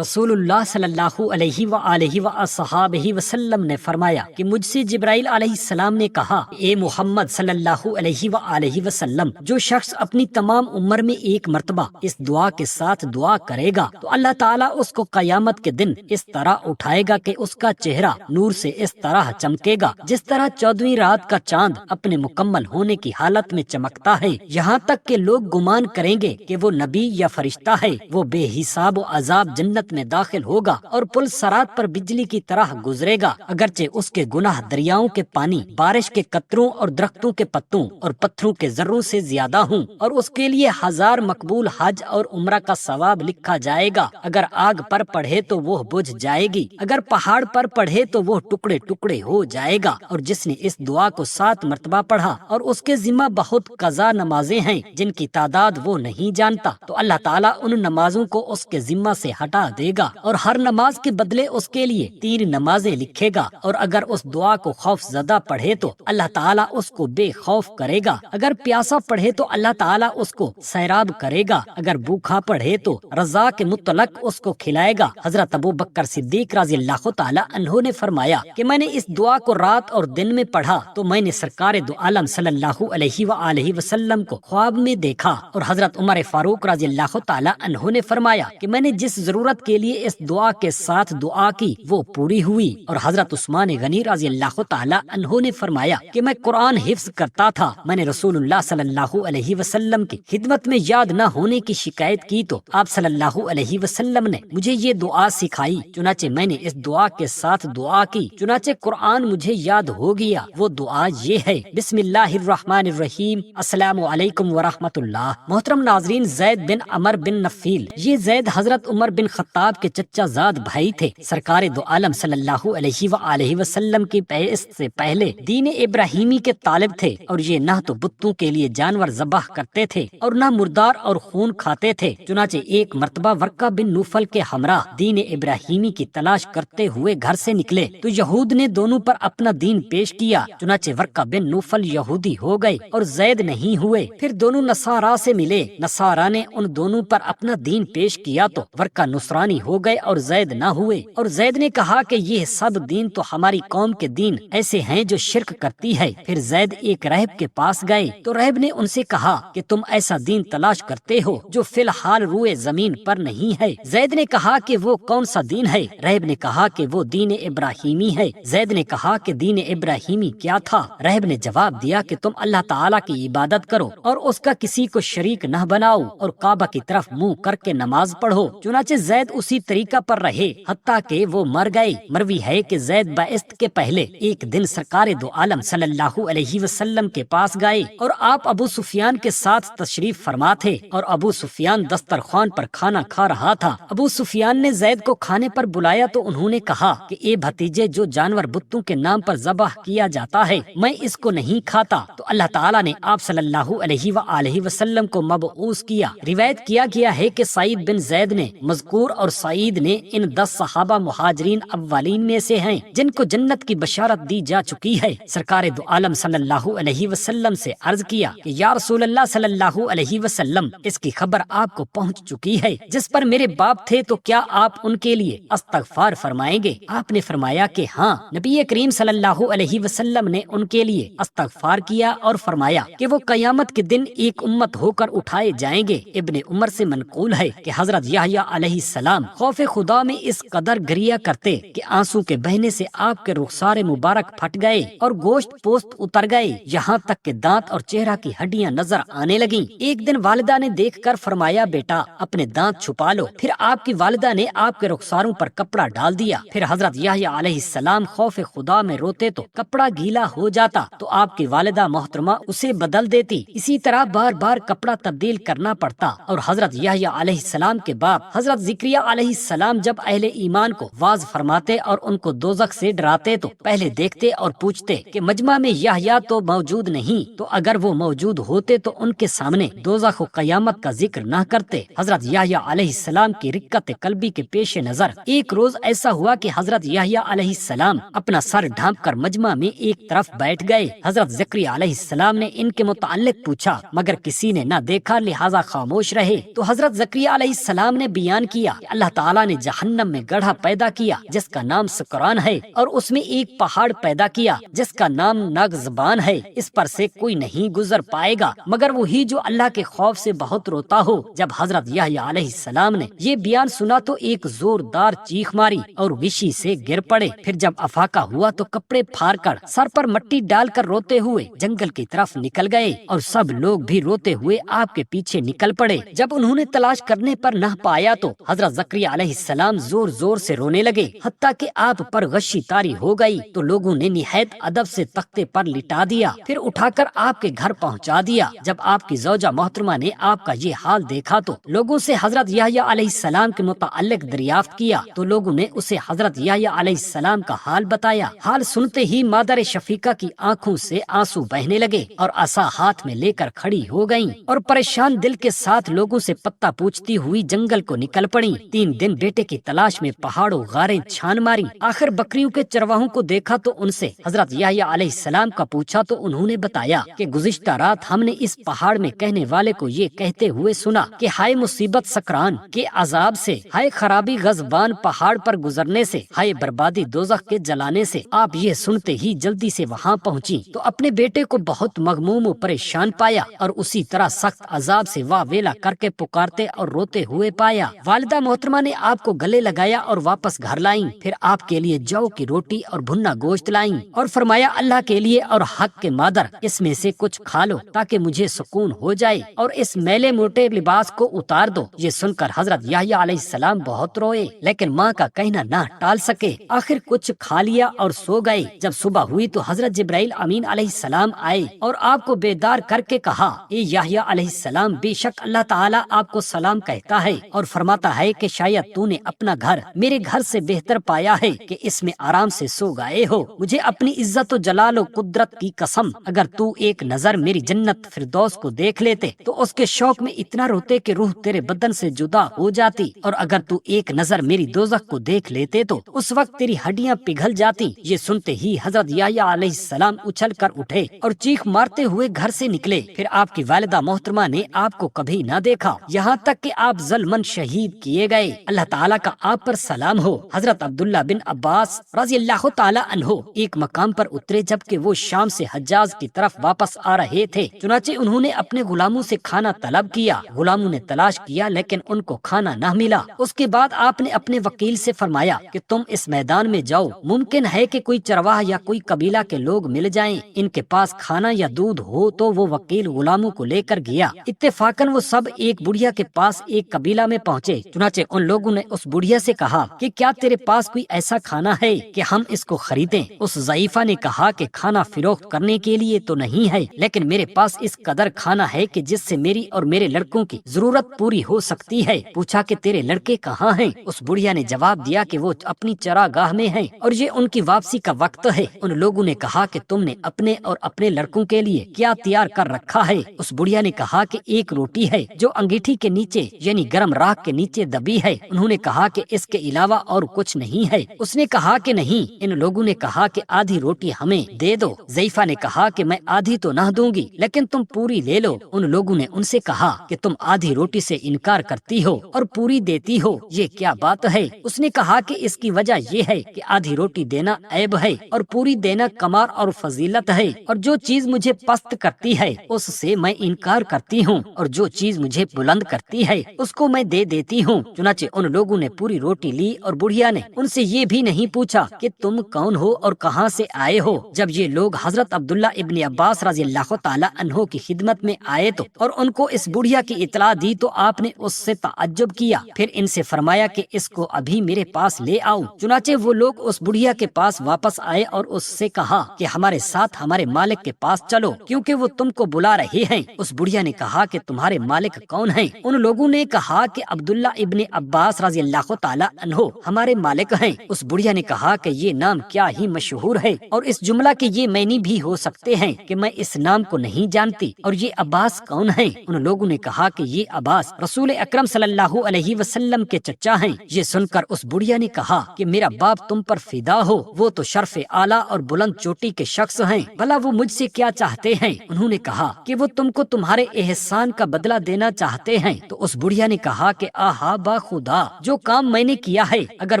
رسول اللہ صلی اللہ علیہ وآلہ وصحابہ وسلم نے فرمایا کہ مجھ سے جبرائیل علیہ السلام نے کہا، اے محمد صلی اللہ علیہ وآلہ وسلم، جو شخص اپنی تمام عمر میں ایک مرتبہ اس دعا کے ساتھ دعا کرے گا تو اللہ تعالیٰ اس کو قیامت کے دن اس طرح اٹھائے گا کہ اس کا چہرہ نور سے اس طرح چمکے گا جس طرح 14ویں رات کا چاند اپنے مکمل ہونے کی حالت میں چمکتا ہے، یہاں تک کہ لوگ گمان کریں گے کہ وہ نبی یا فرشتہ ہے۔ وہ بے حساب و عذاب جنت میں داخل ہوگا اور پل صراط پر بجلی کی طرح گزرے گا، اگرچہ اس کے گناہ دریاؤں کے پانی، بارش کے قطروں اور درختوں کے پتوں اور پتھروں کے ذروں سے زیادہ ہوں، اور اس کے لیے 1000 مقبول حج اور عمرہ کا ثواب لکھا جائے گا۔ اگر آگ پر پڑھے تو وہ بجھ جائے گی، اگر پہاڑ پر پڑھے تو وہ ٹکڑے ٹکڑے ہو جائے گا۔ اور جس نے اس دعا کو 7 مرتبہ پڑھا اور اس کے ذمہ بہت قضا نمازیں ہیں جن کی تعداد وہ نہیں جانتا، تو اللہ تعالیٰ ان نمازوں کو اس کے ذمہ سے ہٹا دے گا اور ہر نماز کے بدلے اس کے لیے 3 نمازیں لکھے گا۔ اور اگر اس دعا کو خوف زدہ پڑھے تو اللہ تعالیٰ اس کو بے خوف کرے گا، اگر پیاسا پڑھے تو اللہ تعالیٰ اس کو سیراب کرے گا، اگر بھوکھا پڑھے تو رزاق مطلق اس کو کھلائے گا۔ حضرت ابو بکر صدیق رضی اللہ تعالیٰ عنہ نے فرمایا کہ میں نے اس دعا کو رات اور دن میں پڑھا تو میں نے سرکار دو عالم صلی اللہ علیہ وآلہ وسلم کو خواب میں دیکھا۔ اور حضرت عمر فاروق رضی اللہ تعالیٰ عنہ نے فرمایا کہ میں نے جس ضرورت کے لیے اس دعا کے ساتھ دعا کی وہ پوری ہوئی۔ اور حضرت عثمان غنی رضی اللہ تعالیٰ عنہ نے فرمایا کہ میں قرآن حفظ کرتا تھا، میں نے رسول اللہ صلی اللہ علیہ وسلم کی خدمت میں یاد نہ ہونے کی شکایت کی تو آپ صلی اللہ علیہ وسلم نے مجھے یہ دعا سکھائی، چنانچہ میں نے اس دعا کے ساتھ دعا کی، چنانچہ قرآن مجھے یاد ہو گیا۔ وہ دعا یہ ہے، بسم اللہ الرحمن الرحیم، السلام علیکم ورحمۃ اللہ۔ محترم ناظرین، زید بن عمر بن نفیل، یہ زید حضرت عمر بن خطاب کے چچا زاد بھائی تھے۔ سرکار دو عالم صلی اللہ علیہ وآلہ وسلم کی بعثت سے پہلے دین ابراہیمی کے طالب تھے، اور یہ نہ تو بتوں کے لیے جانور ذبح کرتے تھے اور نہ مردار اور خون کھاتے تھے۔ چنانچہ ایک مرتبہ ورقہ بن نوفل کے ہمراہ دین ابراہیمی کی تلاش کرتے ہوئے گھر سے نکلے تو یہود نے دونوں پر اپنا دین پیش کیا، چنانچہ ورقہ بن نوفل یہودی ہو گئے اور زید نہیں ہوئے۔ پھر دونوں نصارا سے ملے، نصارا نے ان دونوں پر اپنا دین پیش کیا تو ورقہ نصرانی ہو گئے اور زید نہ ہوئے۔ اور زید نے کہا کہ یہ سب دین تو ہماری قوم کے دین ایسے ہیں جو شرک کرتی ہے۔ پھر زید ایک راہب کے پاس گئے تو راہب نے ان سے کہا کہ تم ایسا دین تلاش کرتے ہو جو فی الحال روئے زمین پر نہیں ہے۔ زید نے کہا کہ وہ کون سا دین ہے؟ راہب نے کہا کہ وہ دین ابراہیمی ہے۔ زید نے کہا کہ دین ابراہیمی کیا تھا؟ راہب نے جواب دیا کہ تم اللہ تعالیٰ کی عبادت کرو اور اس کا کسی کو شریک نہ بناؤ اور کعبہ کی طرف منہ کر کے نماز پڑھو۔ چنانچہ زید اسی طریقہ پر رہے حتیٰ کہ وہ مر گئے۔ مروی ہے کہ زید بعثت کے پہلے ایک دن سرکار دو عالم صلی اللہ علیہ وسلم کے پاس گئے اور آپ ابو سفیان کے ساتھ تشریف فرما تھے، اور ابو سفیان دسترخوان پر کھانا کھا رہا تھا۔ ابو سفیان نے زید کو کھانے پر بلایا تو انہوں نے کہا کہ اے بھتیجے، جو جانور بتوں کے نام پر ذبح کیا جاتا ہے میں اس کو نہیں کھاتا۔ تو اللہ تعالیٰ نے آپ صلی اللہ علیہ وآلہ وسلم کو مبعوث کیا۔ روایت کیا گیا ہے کہ سعید بن زید نے مذکور، اور سعید نے ان 10 صحابہ مہاجرین اولین میں سے ہیں جن کو جنت کی بشارت دی جا چکی ہے۔ سرکار دو عالم صلی اللہ علیہ وسلم سے عرض کیا کہ یا رسول اللہ صلی اللہ علیہ وسلم، اس کی خبر آپ کو پہنچ چکی ہے جس پر میرے باپ تھے، تو کیا آپ ان کے لیے استغفار فرمائیں گے؟ آپ نے فرمایا کہ ہاں۔ نبی کریم صلی اللہ علیہ وسلم نے ان کے لیے استغفار کیا اور فرمایا کہ وہ قیامت کے دن ایک امت ہو کر اٹھائے جائیں گے۔ ابن عمر سے منقول ہے کہ حضرت یحییٰ علیہ السلام خوف خدا میں اس قدر گریا کرتے کہ آنسو کے بہنے سے آپ کے رخسار مبارک پھٹ گئے اور گوشت پوست اتر گئے، یہاں تک کہ دانت اور چہرہ کی ہڈیاں نظر آنے لگیں۔ ایک دن والدہ نے دیکھ کر فرمایا بیٹا اپنے دانت چھپا لو۔ پھر آپ کی والدہ نے آپ کے رخساروں پر کپڑا ڈال دیا۔ پھر حضرت یحییٰ علیہ السلام خوف خدا میں روتے تو کپڑا گیلا ہو جاتا تو آپ کی والدہ محترمہ اسے بدل دیتی۔ اسی طرح بار بار کپڑا تبدیل کرنا پڑتا۔ اور حضرت یحییٰ علیہ السلام کے باپ حضرت زکریا علیہ السلام جب اہل ایمان کو واعظ فرماتے اور ان کو دوزخ سے ڈراتے تو پہلے دیکھتے اور پوچھتے کہ مجمع میں یحییٰ تو موجود نہیں، تو اگر وہ موجود ہوتے تو ان کے سامنے دوزخ و قیامت کا ذکر نہ کرتے۔ حضرت یحییٰ علیہ السلام کی رقت قلبی کے پیش نظر ایک روز ایسا ہوا کہ حضرت یحییٰ علیہ السلام اپنا سر ڈھانپ کر مجمع میں ایک طرف بیٹھ گئے۔ حضرت زکریا علیہ السلام نے ان کے متعلق پوچھا مگر کسی نے نہ دیکھا، لہذا خاموش رہے۔ تو حضرت زکریا علیہ السلام نے بیان کیا کہ اللہ تعالیٰ نے جہنم میں گڑھا پیدا کیا جس کا نام سکران ہے، اور اس میں ایک پہاڑ پیدا کیا جس کا نام ناگزبان ہے، اس پر سے کوئی نہیں گزر پائے گا مگر وہی جو اللہ کے خوف سے بہت روتا ہو۔ جب حضرت یحییٰ علیہ السلام نے یہ بیان سنا تو ایک زوردار چیخ ماری اور وشی سے گر پڑے۔ پھر جب افاقہ ہوا تو کپڑے پھاڑ کر سر پر مٹی ڈال کر روتے ہوئے جنگل کی طرف نکل گئے، اور سب لوگ بھی روتے ہوئے آپ کے پیچھے نکل پڑے۔ جب انہوں نے تلاش کرنے پر نہ پایا تو حضرت زکریا علیہ السلام زور زور سے رونے لگے، حتیٰ کہ آپ پر غشی طاری ہو گئی تو لوگوں نے نہایت ادب سے تختے پر لٹا دیا، پھر اٹھا کر آپ کے گھر پہنچا دیا۔ جب آپ کی زوجہ محترمہ نے آپ کا یہ حال دیکھا تو لوگوں سے حضرت یحییٰ علیہ السلام کے متعلق دریافت کیا تو لوگوں نے اسے حضرت یحییٰ علیہ السلام کا حال بتایا۔ حال سنتے ہی مادر شفیقہ کی آنکھوں سے آنسو بہنے لگے اور عصا ہاتھ میں لے کر کھڑی ہو گئیں، اور پریشان دل کے ساتھ لوگوں سے پتہ پوچھتی ہوئی جنگل کو نکل پڑی۔ 3 دن بیٹے کی تلاش میں پہاڑوں غاریں چھان ماری، آخر بکریوں کے چرواہوں کو دیکھا تو ان سے حضرت یحییٰ علیہ السلام کا پوچھا تو انہوں نے بتایا کہ گزشتہ رات ہم نے اس پہاڑ میں کہنے والے کو یہ کہتے ہوئے سنا کہ ہائے مصیبت سکران کے عذاب سے، ہائے خرابی غضبان پہاڑ پر گزرنے سے، ہائے بربادی دوزخ کے جلانے سے۔ آپ یہ سنتے ہی جلدی سے وہاں پہنچی تو اپنے بیٹے کو بہت مغموم و پریشان پایا، اور اسی طرح سخت عذاب سے واہ ویلا کر کے پکارتے اور روتے ہوئے پایا۔ والدہ محترمہ نے آپ کو گلے لگایا اور واپس گھر لائیں، پھر آپ کے لیے جو کی روٹی اور بھنا گوشت لائیں اور فرمایا اللہ کے لیے اور حق کے مادر اس میں سے کچھ کھا لو تاکہ مجھے سکون ہو جائے، اور اس میلے موٹے لباس کو اتار دو۔ یہ سن کر حضرت یحییٰ علیہ السلام بہت روئے، لیکن ماں کا کہنا نہ ٹال سکے، آخر کچھ کھا لیا اور سو گئے۔ جب صبح ہوئی تو حضرت جبرائیل امین علیہ السلام آئے اور آپ کو بیدار کر کے کہا، اے یحییٰ علیہ السلام، بے شک اللہ تعالیٰ آپ کو سلام کہتا ہے اور فرماتا ہے کہ شاید تو نے اپنا گھر میرے گھر سے بہتر پایا ہے کہ اس میں آرام سے سو گئے ہو۔ مجھے اپنی عزت و جلال و قدرت کی قسم، اگر تو ایک نظر میری جنت فردوس کو دیکھ لیتے تو اس کے شوق میں اتنا روتے کہ روح تیرے بدن سے جدا ہو جاتی، اور اگر تو ایک نظر میری دوزخ کو دیکھ لیتے تو اس وقت تیری ہڈیاں پگھل جاتی۔ یہ سنتے ہی حضرت یحییٰ علیہ السلام اچھل کر اٹھے اور چیخ مارتے ہوئے گھر سے نکلے۔ پھر آپ کی والدہ محترمہ نے آپ کو کبھی نہ دیکھا، یہاں تک کہ آپ ظلمن شہید کیے گئے۔ اللہ تعالیٰ کا آپ پر سلام ہو۔ حضرت عبداللہ بن عباس رضی اللہ تعالیٰ عنہ ایک مقام پر اترے جبکہ وہ شام سے حجاز کی طرف واپس آ رہے تھے، چنانچہ انہوں نے اپنے غلاموں سے کھانا طلب کیا۔ غلاموں نے تلاش کیا لیکن ان کو کھانا نہ ملا۔ اس کے بعد آپ نے اپنے وکیل سے فرمایا کہ تم اس میدان میں جاؤ، ممکن ہے کہ کوئی چرواہ یا کوئی قبیلہ کے لوگ مل جائیں، ان کے پاس کھانا یا دودھ ہو۔ تو وہ وکیل غلاموں کو لے کر گیا۔ اتفاقاً وہ سب ایک بڑھیا کے پاس ایک قبیلہ میں پہنچے، چنانچہ ان لوگوں نے اس بڑھیا سے کہا کہ کیا تیرے پاس کوئی ایسا کھانا ہے کہ ہم اس کو خریدیں؟ اس ضعیفہ نے کہا کہ کھانا فروخت کرنے کے لیے تو نہیں ہے، لیکن میرے پاس اس قدر کھانا ہے کہ جس سے میری اور میرے لڑکوں کی ضرورت پوری ہو سکتی ہے۔ پوچھا کہ تیرے لڑکے کہاں ہیں؟ اس بڑھیا نے جواب دیا کہ وہ اپنی چراگاہ میں ہیں اور یہ ان کی واپسی کا وقت ہے۔ ان لوگوں نے کہا کہ تم نے اپنے اور اپنے لڑکوں کے لیے کیا تیار کر رکھا ہے؟ اس بڑھیا نے کہا کہ ایک روٹی ہے جو انگیٹھی کے نیچے یعنی گرم راکھ کے نیچے دبی ہے۔ انہوں نے کہا کہ اس کے علاوہ اور کچھ نہیں ہے؟ اس نے کہا کہ نہیں۔ ان لوگوں نے کہا کہ آدھی روٹی ہمیں دے دو۔ ضعیفہ نے کہا کہ میں آدھی تو نہ دوں گی لیکن تم پوری لے لو۔ ان لوگوں نے ان سے کہا کہ تم آدھی روٹی سے انکار کرتی ہو اور پوری دیتی ہو، یہ کیا بات ہے؟ اس نے کہا کہ اس کی وجہ یہ ہے کہ آدھی روٹی دینا عیب ہے اور پوری دینا کمال اور فضیلت ہے، اور جو چیز مجھے پست کرتی ہے اس سے میں انکار کرتی ہوں، اور جو چیز مجھے بلند کرتی ہے اس کو میں دے دیتی ہوں۔ چنانچہ ان لوگوں نے پوری روٹی لی اور بڑھیا نے ان سے یہ بھی نہیں پوچھا کہ تم کون ہو اور کہاں سے آئے ہو۔ جب یہ لوگ حضرت عبداللہ ابن عباس رضی اللہ تعالی عنہ کی خدمت میں آئے تو اور ان کو اس بڑھیا کی اطلاع دی تو آپ نے اس سے تعجب کیا، پھر ان سے فرمایا کہ اس کو ابھی میرے پاس لے آؤ۔ چنانچہ وہ لوگ اس بڑھیا کے پاس واپس آئے اور اس سے کہا کہ ہمارے ساتھ ہمارے مالک کے پاس چلو کیونکہ وہ تم کو بلا رہے ہیں۔ اس بڑھیا نے کہا کہ تمہارے مالک کون ہیں؟ ان لوگوں نے کہا کہ عبداللہ ابن عباس رضی اللہ تعالی عنہ ہمارے مالک ہیں۔ اس بڑھیا نے کہا کہ یہ نام کیا ہی مشہور ہے، اور اس جملہ کے یہ معنی بھی ہو سکتے ہیں کہ میں اس نام کو نہیں جانتی، اور یہ عباس کون ہیں؟ ان لوگوں نے کہا کہ یہ عباس رسول اکرم صلی اللہ علیہ وسلم کے چچا ہیں۔ یہ سن کر اس بڑھیا نے کہا کہ میرا باپ تم پر فدا ہو، وہ تو شرف اعلیٰ اور بلند چوٹی کے شخص ہیں، بھلا وہ مجھ سے کیا چاہتے ہیں؟ انہوں نے کہا کہ وہ تم کو تمہارے احسان کا بدلہ دینا چاہتے ہیں۔ تو اس بڑھیا نے کہا کہ آہا خدا جو کام میں نے کیا ہے اگر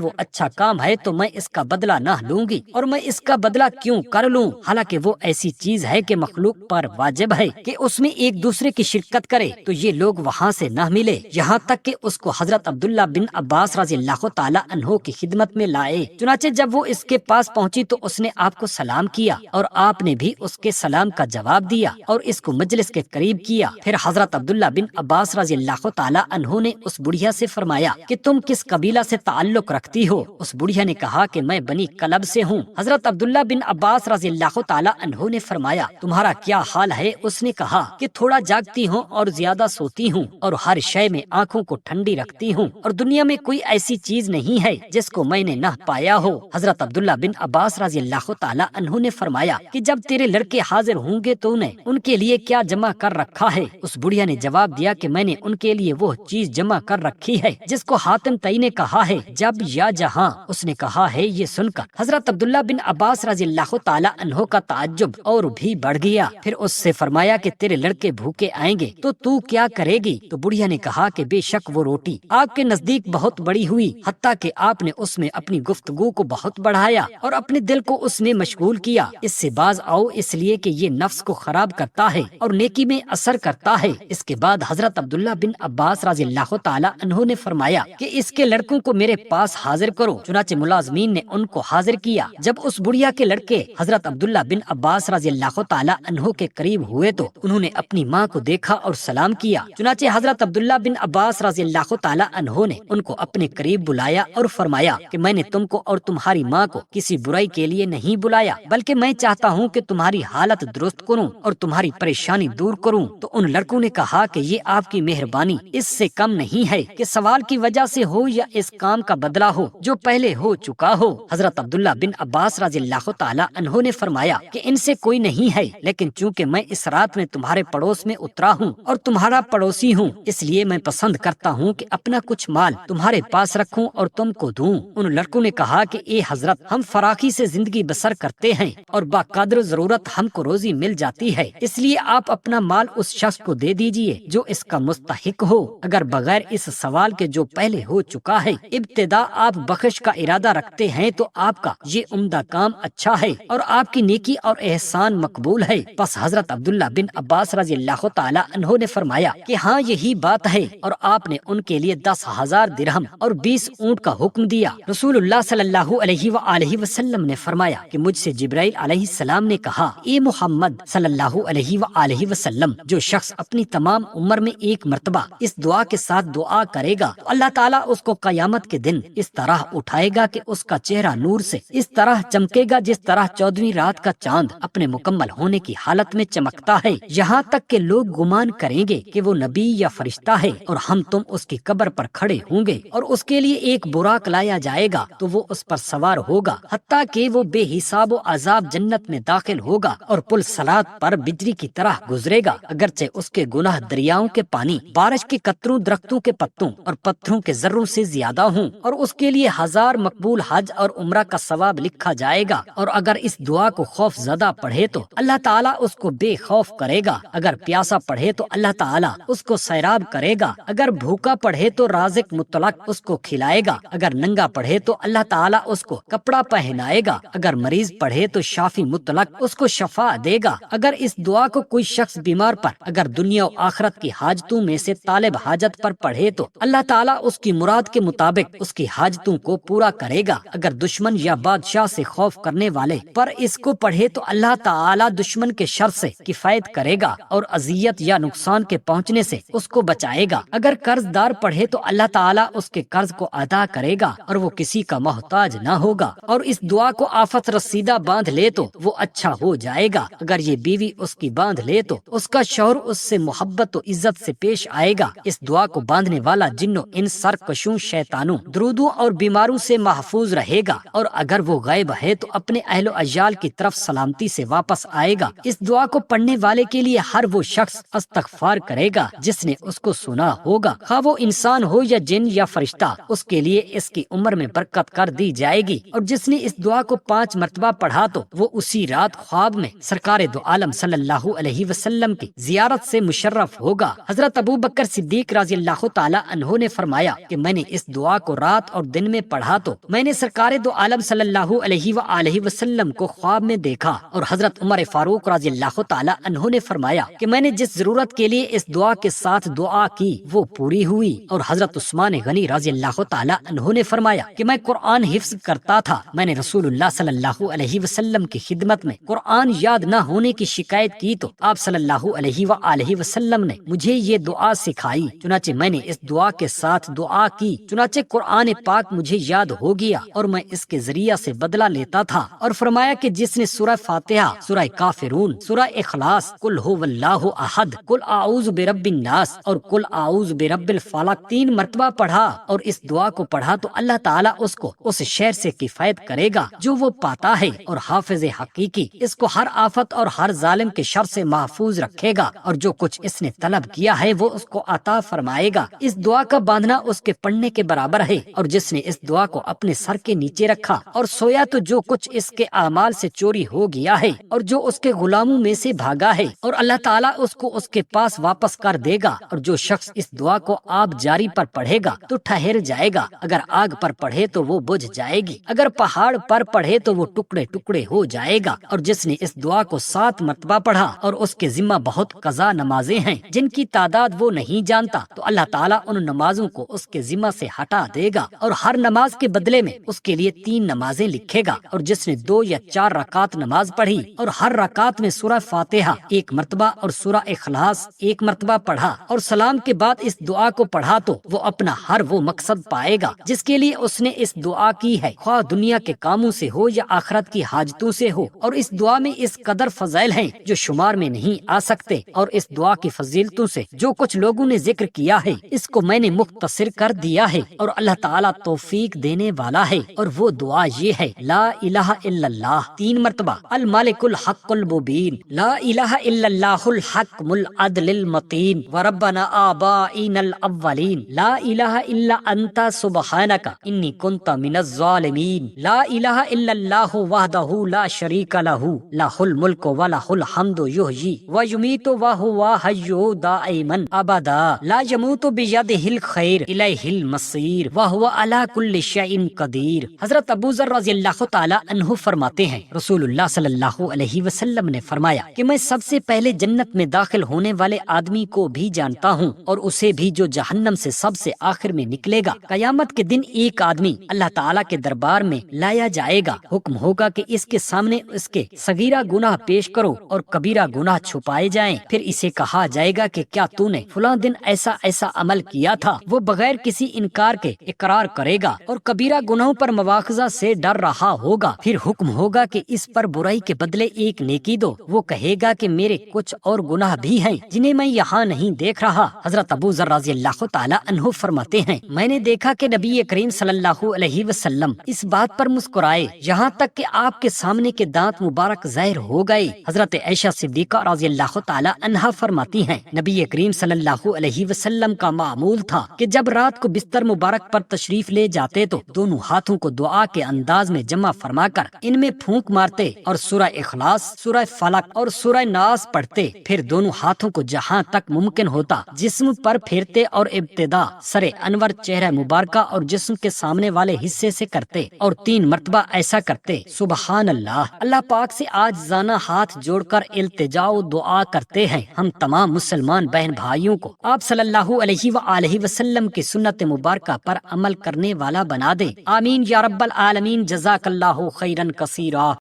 وہ اچھا کام ہے تو میں اس کا بدلہ نہ لوں گی، اور میں اس کا بدلہ کیوں کر لوں، حالانکہ وہ ایسی چیز ہے کہ مخلوق پر واجب ہے کہ اس میں ایک دوسرے کی شرکت کرے، تو یہ لوگ وہاں سے نہ ملے، یہاں تک کہ اس کو حضرت عبداللہ بن عباس رضی اللہ تعالی عنہ کی خدمت میں لائے۔ چنانچہ جب وہ اس کے پاس پہنچی تو اس نے آپ کو سلام کیا اور آپ نے بھی اس کے سلام کا جواب دیا اور اس کو مجلس کے قریب کیا۔ پھر حضرت عبداللہ بن عباس رضی اللہ تعالی عنہ نے اس بڑھیا سے فرمایا کہ تم کس قبیلہ سے تعلق رکھتی ہو؟ اس بڑھیا نے کہا کہ میں بنی کلب سے ہوں۔ حضرت عبداللہ بن عباس رضی اللہ تعالی عنہ نے فرمایا تمہارا کیا حال ہے؟ اس نے کہا کہ تھوڑا جاگتی ہوں اور زیادہ سوتی ہوں اور ہر شے میں آنکھوں کو ٹھنڈی رکھتی ہوں، اور دنیا میں کوئی ایسی چیز نہیں ہے جس کو میں نے نہ پایا ہو۔ حضرت عبداللہ بن عباس رضی اللہ تعالی عنہ نے فرمایا کہ جب تیرے لڑکے حاضر ہوں گے تو نے ان کے لیے کیا جمع کر رکھا ہے؟ اس بڑھیا نے جواب دیا کہ میں نے ان کے لیے وہ چیز جمع کر رکھی ہے جس کو حاتم طئی نے کہا ہے جب یا جہاں۔ اس نے کہا ہے یہ سن کر حضرت عبداللہ بن عباس رضی اللہ تعالی عنہ کا تعجب اور بھی بڑھ گیا۔ پھر اس سے فرمایا کہ تیرے لڑکے بھوکے آئیں گے تو کیا کرے گی؟ تو بڑھیا نے کہا کہ بے شک وہ روٹی آپ کے نزدیک بہت بڑی ہوئی، حتیٰ کہ آپ نے اس میں اپنی گفتگو کو بہت بڑھایا اور اپنے دل کو اس میں مشغول کیا۔ اس سے باز آؤ اس لیے کہ یہ نفس کو خراب کرتا ہے اور نیکی میں اثر کرتا ہے۔ اس کے بعد حضرت عبداللہ بن عباس رضی اللہ تعالی عنہ نے فرمایا کہ اس کے لڑکوں کو میرے پاس حاضر کرو۔ چنانچہ ملازمین نے ان کو حاضر کیا۔ جب اس بڑھیا کے لڑکے حضرت عبداللہ بن عباس رضی اللہ تعالی عنہ کے قریب ہوئے تو انہوں نے اپنی ماں کو دیکھا اور سلام کیا۔ چنانچہ حضرت عبداللہ بن عباس رضی اللہ تعالی عنہ نے ان کو اپنے قریب بلایا اور فرمایا کہ میں نے تم کو اور تمہاری ماں کو کسی برائی کے لیے نہیں بلایا، بلکہ میں چاہتا ہوں کہ تمہاری حالت درست کروں اور تمہاری پریشانی دور کروں۔ تو ان لڑکوں نے کہا کہ یہ آپ کی مہربانی اس سے کم نہیں ہے کہ سوال کی وجہ سے ہو یا اس کام کا بدلہ ہو جو پہلے ہو چکا ہو۔ حضرت عبداللہ بن عباس رضی اللہ تعالی عنہ نے فرمایا کہ ان سے کوئی نہیں ہے، لیکن چونکہ میں اس رات میں تمہارے پڑوس میں اترا ہوں اور تمہارا پڑوسی ہوں، اس لیے میں پسند کرتا ہوں کہ اپنا کچھ مال تمہارے پاس رکھوں اور تم کو دوں۔ ان لڑکوں نے کہا کہ اے حضرت، ہم فراخی سے زندگی بسر کرتے ہیں اور باقدر ضرورت ہم کو روزی مل جاتی ہے، اس لیے آپ اپنا مال اس شخص کو دے دیجئے جو اس کا مستحق ہو، اگر بغیر اس سوال کے جو پہلے ہو چکا ہے ابتدا آپ بخش کا ارادہ رکھتے ہیں تو آپ کا یہ عمدہ کام اچھا ہے اور آپ کی نیکی اور احسان مقبول ہے۔ پس حضرت عبداللہ بن عباس رضی اللہ تعالی عنہ نے فرمایا کہ ہاں یہی بات ہے، اور آپ نے ان کے لیے 10,000 درہم اور 20 اونٹ کا حکم دیا۔ رسول اللہ صلی اللہ علیہ وآلہ وسلم نے فرمایا کہ مجھ سے جبرائیل علیہ السلام نے کہا، اے محمد صلی اللہ علیہ وآلہ وسلم، جو شخص اپنی تمام عمر میں ایک مرتبہ اس دعا کے ساتھ دعا کرے گا تو اللہ تعالیٰ اس کو قیامت کے دن اس طرح اٹھائے گا کہ اس کا چہرہ نور سے اس طرح چمکے گا جس طرح 14ویں رات کا چاند اپنے مکمل ہونے کی حالت میں چمکتا ہے، یہاں تک کہ لوگ گمان کریں گے کہ وہ نبی یا فرشتہ ہے، اور ہم تم اس کی قبر پر کھڑے ہوں گے اور اس کے لیے ایک براق لایا جائے گا تو وہ اس پر سوار ہوگا حتیٰ کہ وہ بے حساب و عذاب جنت میں داخل ہوگا اور پل صراط پر بجلی کی طرح گزرے گا، اگرچہ اس کے گناہ دریاؤں کے پانی، بارش کے قطروں، درختوں کے پتوں اور پتھروں کے ذروں سے زیادہ ہوں، اور اس کے لیے 1000 مقبول حج اور عمرہ کا ثواب لکھا جائے گا۔ اور اگر اس دعا کو خوف زدہ پڑھے تو اللہ تعالیٰ اس کو بے خوف کرے گا، اگر پیاسا پڑھے تو اللہ تعالیٰ اس کو سیراب کرے گا، اگر بھوکا پڑھے تو رازق مطلق اس کو کھلائے گا، اگر ننگا پڑھے تو اللہ تعالیٰ اس کو کپڑا پہنائے گا، اگر مریض پڑھے تو شافی مطلق اس کو شفا دے گا۔ اگر اس دعا کو کوئی شخص بیمار پر اگر دنیا و آخرت کی حاجتوں میں سے طالب حاجت پر پڑھے تو اللہ تعالیٰ اس کی مراد کے مطابق اس کی حاجتوں کو پورا کرے گا، اگر دشمن یا بادشاہ سے خوف کرنے والے پر اس کو پڑھے تو اللہ تعالیٰ دشمن کے شر سے کفایت کرے گا اور اذیت یا نقصان کے پہنچنے سے اس کو بچائے گا، اگر قرض دار پڑھے تو اللہ تعالیٰ اس کے قرض کو ادا کرے گا اور وہ کسی کا محتاج نہ ہوگا، اور اس دعا کو آفت رسیدہ باندھ لے تو وہ اچھا ہو جائے گا، اگر یہ بیوی اس کی باندھ لے تو اس کا شوہر اس سے محبت و عزت سے پیش آئے گا۔ اس دعا کو باندھنے والا جنوں ان سرکشوں، شیطانوں، درودوں اور بیماروں سے محفوظ رہے گا، اور اگر وہ غائب ہے تو اپنے اہل و عیال کی طرف سلامتی سے واپس آئے گا۔ اس دعا کو پڑھنے والے کے لیے ہر وہ شخص استغفار کرے گا جس نے اس کو سنا ہوگا، خواہ وہ انسان ہو یا جن یا فرشتہ، اس کے لیے اس کی عمر میں برکت کر دی جائے گی، اور جس نے اس دعا کو 5 مرتبہ پڑھا تو وہ اسی رات خواب میں سرکار دو عالم صلی اللہ علیہ وسلم کی زیارت سے مشرف ہوگا۔ حضرت ابو بکر صدیق رضی اللہ تعالی عنہ نے فرمایا کہ میں نے اس دعا کو رات اور دن میں پڑھا تو میں نے سرکار دو عالم صلی اللہ علیہ وآلہ وسلم کو خواب میں دیکھا، اور حضرت عمر فاروق رضی اللہ تعالی عنہ نے فرمایا کہ میں نے جس ضرورت کے لیے اس دعا کے ساتھ دعا کی وہ پوری ہوئی، اور حضرت عثمان غنی رضی اللہ تعالی عنہ نے فرمایا کہ میں قرآن حفظ کرتا تھا، میں نے رسول اللہ صلی اللہ علیہ وسلم کی خدمت میں قرآن یاد نہ ہونے کی شکایت کی تو آپ صلی اللہ علیہ وآلہ وسلم نے مجھے یہ دعا سکھائی، چنانچہ میں نے اس دعا کے ساتھ دعا کی، چنانچہ قرآن پاک مجھے یاد ہو گیا اور میں اس کے ذریعہ سے بدلہ لیتا تھا، اور فرمایا کہ جس نے سورہ فاتحہ، سورہ کافرون، سورہ اخلاص، قل هو اللہ احد، قل اعوذ برب الناس اور قل اعوذ برب الفلق 3 مرتبہ پڑھا اور اس دعا کو پڑھا تو اللہ تعالیٰ اس کو اس شر سے کفایت کرے گا جو وہ پاتا ہے، اور حافظ حقیقی اس کو ہر آفت اور ہر ظالم کے شر سے محفوظ رکھے گا، اور جو کچھ اس نے طلب کیا ہے وہ اس کو عطا فرمائے گا۔ اس دعا کا باندھنا اس کے پڑھنے کے برابر ہے، اور جس نے اس دعا کو اپنے سر کے نیچے رکھا اور سویا تو جو کچھ اس کے اعمال سے چوری ہو گیا ہے اور جو اس کے غلاموں میں سے بھاگا ہے، اور اللہ تعالیٰ اس کو اس کے پاس واپس کر دے گا۔ اور جو شخص اس دعا کو آب جاری پر پڑھے گا تو ٹھہر جائے گا، اگر آگ پر پڑھے تو وہ بجھ جائے گی، اگر پہاڑ پر پڑھے تو وہ ٹکڑے ٹکڑے ہو جائے گا۔ اور جس نے اس دعا کو 7 مرتبہ پڑھا اور اس کے ذمہ بہت قضا نمازیں ہیں جن کی تعداد وہ نہیں جانتا، تو اللہ تعالیٰ ان نمازوں کو اس کے ذمہ سے ہٹا دے گا، اور ہر نماز کے بدلے میں اس کے لیے 3 نمازیں لکھے گا۔ اور جس نے 2 یا 4 رکعت نماز پڑھی اور ہر رکعت میں سورہ فاتحہ 1 مرتبہ اور سورہ اخلاص 1 مرتبہ پڑھا اور سلام کے بعد اس دعا کو پڑھا تو وہ اپنا ہر وہ مقصد پائے گا جس کے لیے اس نے اس دعا کی ہے، خواہ دنیا کے کاموں سے ہو یا آخرت کی حاجتوں سے ہو۔ اور اس دعا میں اس قدر فضائل ہیں جو شمار میں نہیں آ سکتے، اور اس دعا کی فضیلتوں سے جو کچھ لوگوں نے ذکر کیا ہے اس کو میں نے مختصر کر دیا ہے، اور اللہ تعالیٰ توفیق دینے والا ہے۔ اور وہ دعا یہ ہے، لا الہ الا اللہ 3 مرتبہ، المالک الحق المبین، لا الہ الا اللہ الحکم العدل المتین، وربنا آبائنا الاولین، لا الہ الا انت سبحانک انی کنت من الظالمین، لا الہ الا اللہ وحدہ لا شریک لہ، لہ الملک ولہ الحمد یحیی ویمیت وہو حی دائما ابدا، لا یموت بیدہ الخیر الیہ المصیر وہو علی کل شیء قدیر۔ حضرت ابو ذر رضی اللہ تعالی عنہ فرماتے ہیں، رسول اللہ صلی اللہ علیہ وسلم نے فرمایا کہ میں سب سے پہلے جنت میں داخل ہونے والے آدمی کو بھی جانتا ہوں، اور اسے بھی جو جہنم سے سب سے آخر میں نکلے گا۔ قیامت کے دن ایک آدمی اللہ تعالیٰ کے دربار میں لایا جائے گا، حکم ہوگا کہ اس کے سامنے اس کے صغیرہ گناہ پیش کرو اور کبیرہ گناہ چھپائے جائیں، پھر اسے کہا جائے گا کہ کیا تو نے فلاں دن ایسا ایسا عمل کیا تھا؟ وہ بغیر کسی انکار کے اقرار کرے گا اور کبیرہ گناہوں پر مواخذہ سے ڈر رہا ہوگا، پھر حکم ہوگا کہ اس پر برائی کے بدلے ایک نیکی دو، وہ کہے گا کہ میرے کچھ اور گناہ بھی ہیں جنہیں میں یہاں نہیں دیکھ رہا۔ حضرت ابو ذر رضی اللہ تعالی عنہ فرماتے ہیں، میں نے دیکھا کہ نبی کریم صلی اللہ علیہ وسلم اس بات پر مسکرائے یہاں تک کہ آپ کے سامنے کے دانت مبارک ظاہر ہو گئے۔ حضرت عائشہ صدیقہ رضی اللہ تعالی عنہا فرماتی ہیں، نبی کریم صلی اللہ علیہ وسلم کا معمول تھا کہ جب رات کو بستر مبارک پر تشریف لے جاتے تو دونوں ہاتھوں کو دعا کے انداز میں جمع فرما کر ان میں پھونک مارتے اور سورہ اخلاص، سورہ فلق اور سورہ ناس پڑھتے، پھر دونوں ہاتھوں کو جہاں تک ممکن ہوتا جسم پر پھیرتے اور ابتدا سر انور چہرہ مبارکہ اور جسم کے سامنے والے حصے سے کرتے اور 3 مرتبہ ایسا کرتے۔ سبحان اللہ، اللہ پاک سے عاجزانہ ہاتھ جوڑ کر التجا و دعا کرتے ہیں ہم تمام مسلمان بہن بھائیوں کو آپ صلی اللہ علیہ وآلہ وسلم کی سنت مبارکہ پر عمل کرنے والا بنا دے، آمین یا رب العالمین۔ جزاک اللہ خیرا کثیرا۔